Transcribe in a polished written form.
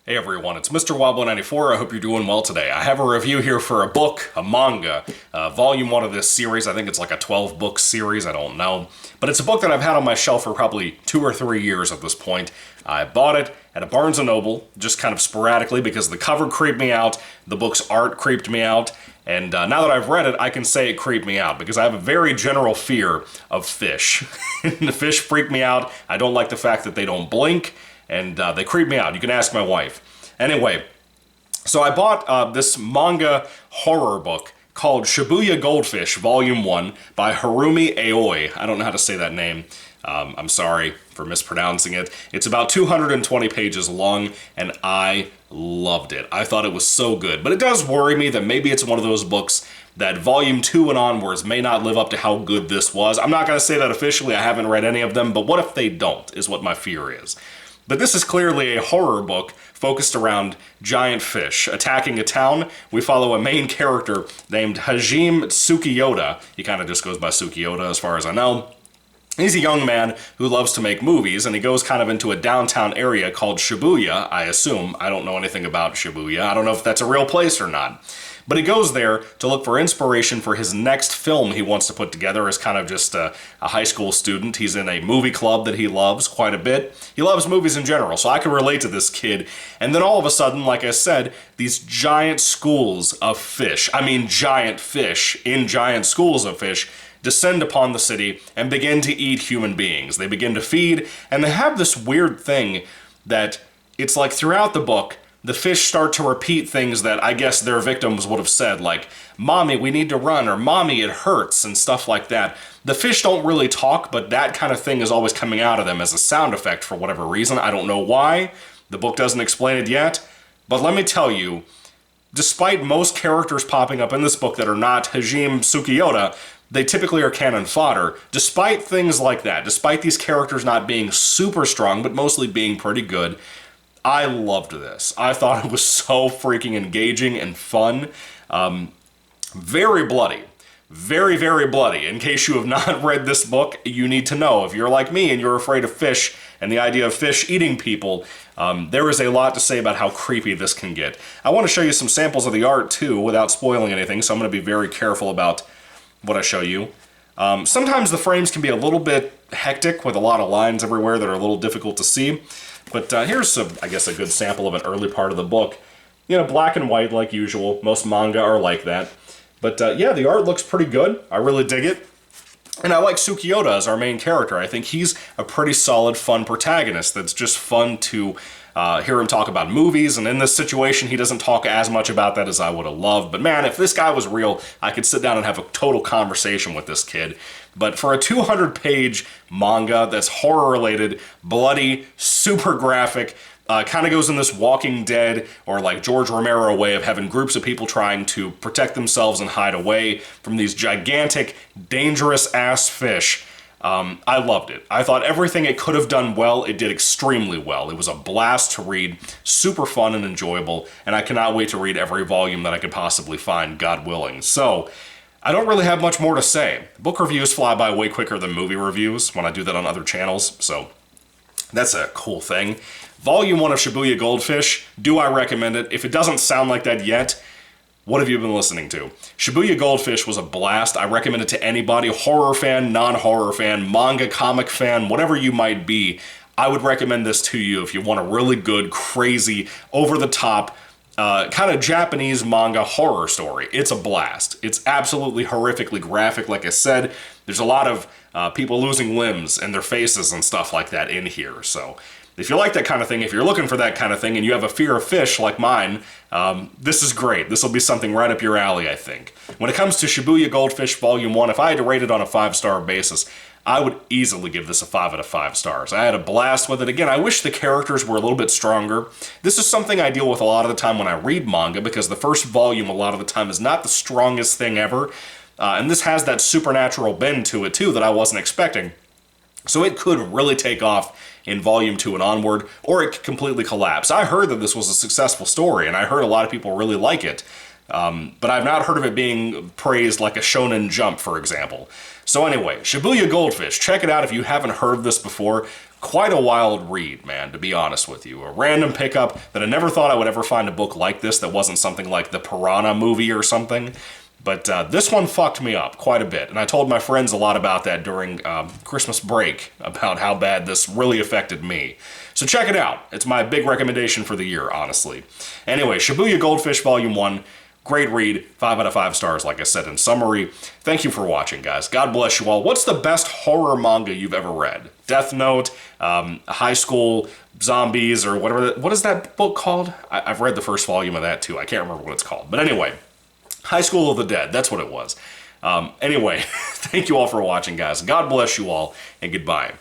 Hey everyone, it's Mr. Wobbly94. I hope you're doing well today. I have a review here for a book, a manga, volume 1 of this series. I think it's like a 12-book series, I don't know. But it's a book that I've had on my shelf for probably 2 or 3 years at this point. I bought it at a Barnes & Noble, just kind of sporadically, because the cover creeped me out, the book's art creeped me out, and now that I've read it, I can say it creeped me out, because I have a very general fear of fish. The fish freak me out. I don't like the fact that they don't blink, and they creep me out. You can ask my wife. Anyway, so I bought this manga horror book called Shibuya Goldfish, Volume 1 by Hiroumi Aoi. I don't know how to say that name. I'm sorry for mispronouncing it. It's about 220 pages long, and I loved it. I thought it was so good. But it does worry me that maybe it's one of those books that Volume 2 and onwards may not live up to how good this was. I'm not going to say that officially. I haven't read any of them, but what if they don't, is what my fear is. But this is clearly a horror book focused around giant fish attacking a town. We follow a main character named Hajime Tsukiyoda. He kind of just goes by Tsukiyoda as far as I know. He's a young man who loves to make movies, and he goes kind of into a downtown area called Shibuya, I assume. I don't know anything about Shibuya. I don't know if that's a real place or not. But he goes there to look for inspiration for his next film he wants to put together as kind of just a high school student. He's in a movie club that he loves quite a bit. He loves movies in general, so I can relate to this kid. And then all of a sudden, like I said, these giant schools of fish, I mean giant fish in giant schools of fish, descend upon the city and begin to eat human beings. They begin to feed, and they have this weird thing that it's like throughout the book, the fish start to repeat things that I guess their victims would have said, like, "Mommy, we need to run," or "Mommy, it hurts," and stuff like that. The fish don't really talk, but that kind of thing is always coming out of them as a sound effect for whatever reason. I don't know why. The book doesn't explain it yet. But let me tell you, despite most characters popping up in this book that are not Hajime Tsukiyoda, they typically are cannon fodder. Despite things like that, despite these characters not being super strong, but mostly being pretty good, I loved this. I thought it was so freaking engaging and fun. Very bloody. Very, very bloody. In case you have not read this book, you need to know. If you're like me and you're afraid of fish and the idea of fish eating people, there is a lot to say about how creepy this can get. I want to show you some samples of the art too without spoiling anything, so I'm going to be very careful about what I show you. Sometimes the frames can be a little bit hectic with a lot of lines everywhere that are a little difficult to see. But here's, I guess, a good sample of an early part of the book. You know, black and white like usual. Most manga are like that. But yeah, the art looks pretty good. I really dig it. And I like Tsukiyoda as our main character. I think he's a pretty solid, fun protagonist that's just fun to hear him talk about movies. And in this situation, he doesn't talk as much about that as I would have loved. But man, if this guy was real, I could sit down and have a total conversation with this kid. But for a 200-page manga that's horror-related, bloody, super graphic, kind of goes in this Walking Dead or like George Romero way of having groups of people trying to protect themselves and hide away from these gigantic, dangerous-ass fish. I loved it. I thought everything it could have done well, it did extremely well. It was a blast to read, super fun and enjoyable, and I cannot wait to read every volume that I could possibly find, God willing. So, I don't really have much more to say. Book reviews fly by way quicker than movie reviews when I do that on other channels, so that's a cool thing. Volume 1 of Shibuya Goldfish, do I recommend it? If it doesn't sound like that yet, what have you been listening to? Shibuya Goldfish was a blast. I recommend it to anybody, horror fan, non-horror fan, manga, comic fan, whatever you might be. I would recommend this to you if you want a really good, crazy, over-the-top, kind of Japanese manga horror story. It's a blast. It's absolutely horrifically graphic, like I said. There's a lot of people losing limbs and their faces and stuff like that in here. So if you like that kind of thing, if you're looking for that kind of thing and you have a fear of fish like mine, this is great. This will be something right up your alley, I think. When it comes to Shibuya Goldfish Volume 1, if I had to rate it on a 5-star basis, I would easily give this a 5 out of 5 stars. I had a blast with it. Again, I wish the characters were a little bit stronger. This is something I deal with a lot of the time when I read manga, because the first volume a lot of the time is not the strongest thing ever. And this has that supernatural bend to it too that I wasn't expecting. So it could really take off in Volume 2 and onward, or it could completely collapse. I heard that this was a successful story, and I heard a lot of people really like it. But I've not heard of it being praised like a Shonen Jump, for example. So anyway, Shibuya Goldfish, check it out if you haven't heard of this before. Quite a wild read, man, to be honest with you. A random pickup that I never thought I would ever find a book like this that wasn't something like the Piranha movie or something. But this one fucked me up quite a bit. And I told my friends a lot about that during Christmas break, about how bad this really affected me. So check it out. It's my big recommendation for the year, honestly. Anyway, Shibuya Goldfish Volume 1. Great read, 5 out of 5 stars, like I said in summary. Thank you for watching, guys. God bless you all. What's the best horror manga you've ever read? Death Note, High School Zombies, or whatever. What is that book called? I've read the first volume of that, too. I can't remember what it's called. But anyway, High School of the Dead. That's what it was. Anyway, thank you all for watching, guys. God bless you all, and goodbye.